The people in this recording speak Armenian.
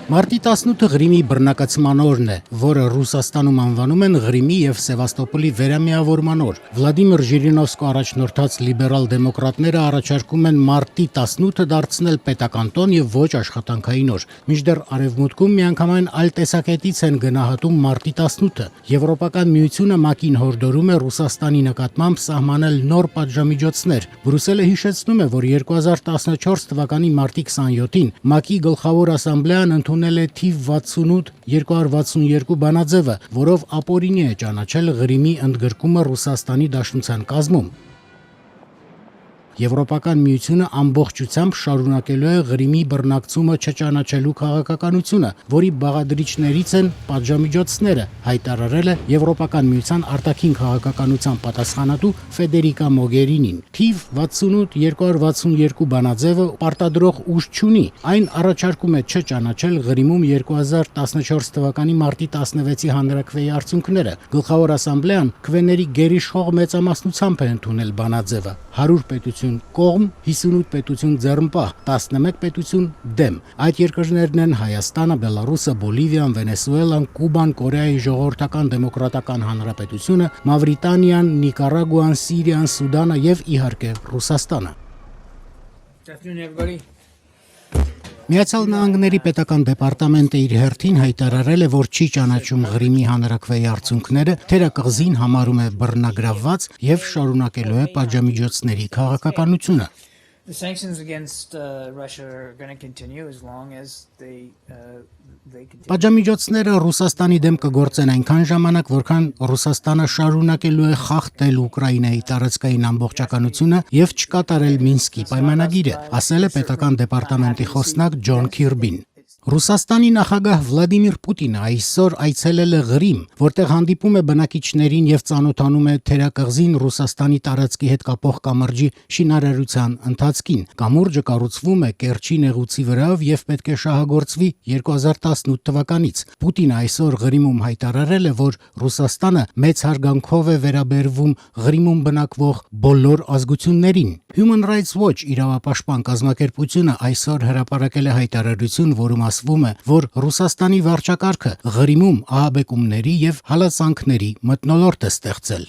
Մարտի 18-ը Ղրիմի բռնակացման օրն է, որը Ռուսաստանում անվանում են Ղրիմի և Սևաստոպոլի վերամիավորման օր։ Վլադիմիր Ժիրինովսկու առաջնորդած լիբերալ դեմոկրատները առաջարկում են մարտի 18-ը դարձնել պետական տոն և ոչ աշխատանքային օր։ Մինչդեռ Արևմուտքում միանգամայն այլ տեսակետից են գնահատում մարտի 18-ը։ Եվրոպական միությունը ՄԱԿ-ին հորդորում է Ռուսաստանի նկատմամբ սահմանել նոր պատժամիջոցներ։ Բրյուսելը հիշեցնում է, որ 2014 թվականի մարտի 27-ին ՄԱԿ-ի գլխավոր ասամբլեան ընդունել է թիվ 68-262 բանաձևը, որով ապօրինի է ճանաչել Ղրիմի ընդգրկումը Ռուսաստանի Դաշնության կազմում։ Եվրոպական միությունը ամբողջությամբ շարունակելու է Ղրիմի բռնակցումը չճանաչելու քաղաքականությունը, որի բաղադրիչներից են պատժամիջոցները, հայտարարել է Եվրոպական միության արտաքին քաղաքականության պատասխանատու Ֆեդերիկա Մոգերինին։ Թիվ 68-262 բանաձևը պարտադրող ուժ չունի, այն առաջարկում է չճանաչել Ղրիմում 2014 թվականի մարտի 16-ի հանրաքվեի արդյունքները։ Գլխավոր ասամբլեան քվեների գերիշխող մեծամասնությամբ է ընդունել բանաձևը։ 100 պետություն կողմ, 58 պետություն ձեռնպահ, 11 պետություն դեմ։ Այդ երկրներն են Հայաստանը, Բելարուսը, Բոլիվիան, Վենեսուելան, Կուբան, Կորեայի Ժողովրդական Դեմոկրատական Հանրապետությունը, Մավրիտանիան, Նիկարագուան, Սիրիան, Սուդանը և իհարկե Ռուսաստանը։ Միացյալ Նահանգների պետական դեպարտամենտը իր հերթին հայտարարել է, որ չի ճանաչում Ղրիմի հանրաքվեի արդյունքները, թերակղզին համարում է բռնագրավված և շարունակելու է պատժամիջոցների քաղաքականությունը։ Պատժամիջոցները Ռուսաստանի դեմ կգործեն այնքան ժամանակ, որքան Ռուսաստանը շարունակելու է խախտել Ուկրաինայի տարածքային ամբողջականությունը և չկատարել Մինսկի պայմանագիրը, ասել է պետական դեպարտամենտի խոսնակ Ջոն Քիրբին։ Ռուսաստանի նախագահ Վլադիմիր Պուտինը այսօր այցելել է Ղրիմ, որտեղ հանդիպում է բնակիչներին և ծանոթանում է թերակղզին Ռուսաստանի տարածքի հետ կապող կամրջի շինարարության ընթացքին։ Կամուրջը կառուցվում է Կերչի նեղուցի վրայով և պետք է շահագործվի 2018 թվականից։ Պուտինը այսօր Ղրիմում հայտարարել է, որ Ռուսաստանը մեծ հարգանքով է վերաբերվում Ղրիմում բնակվող բոլոր ազգություններին։ Human Rights Watch իրավապաշտպան կազմակերպությունը այսօր հրապարակել է հայտարարություն, որում ասվում է, որ Ռուսաստանի վարչակարգը Ղրիմում ահաբեկումների և հալածանքների մթնոլորտ է ստեղծել։